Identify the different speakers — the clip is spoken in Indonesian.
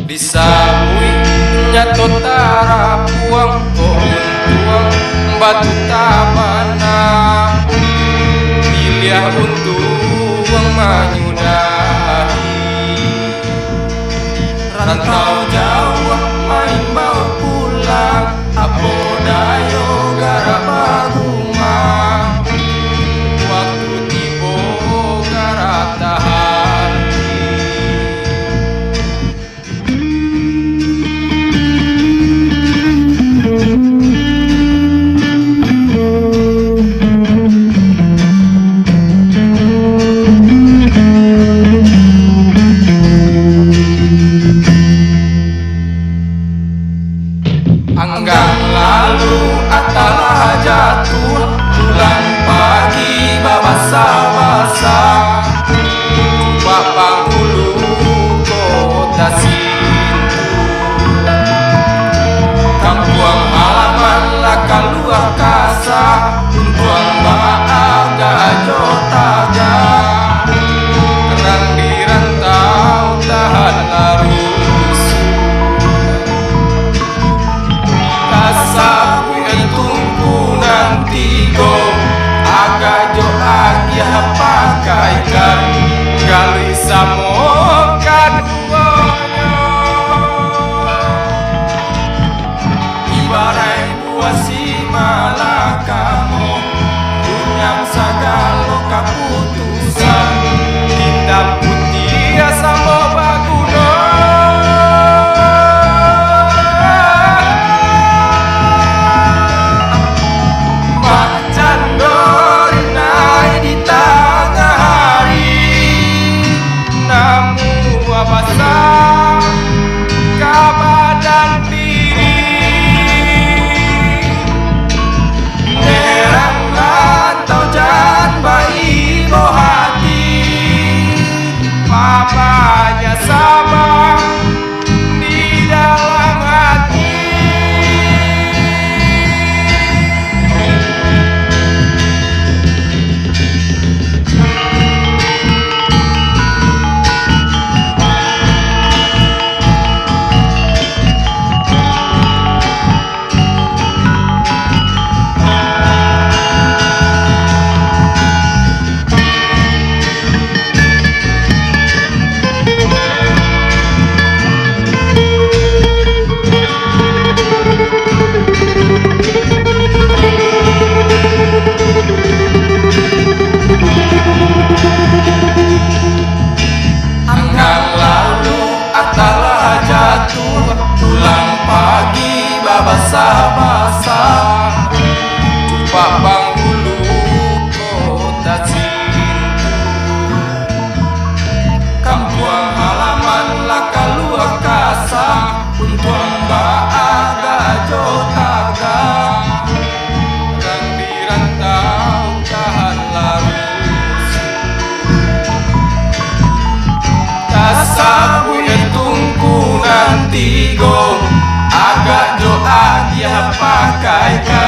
Speaker 1: Disabui nyato tara puang tuang batu tabana pilih untuk menyudahi rantau jauh main mau pulang apo dayo gara rumah waktu tibo gara tahan. Anggang lalu atalah jatuh pulang pagi babasa-basa Bapak Hulu kota Sintu kampung halaman laka luar kasa untuang baaga jotaga kerang di rantau tahan larut pakaikan gali samo kaduanya ibarat buah si malakamu punyang sagalo kaputusan hitam putih samo baguna macan dori naik di tengah hari namu abasa kabadan diri nerang rantau jan bayi bo hati papanya sama di dalam hati. Anggang lalu atalah jatuh pulang pagi babasa-basa Jumpa Panghulu kota Sintu kampung halaman laka luar kasa untuang baaga jotaga orang di rantau tahan larut sabu tungku nanti go agak doa dia pakaikan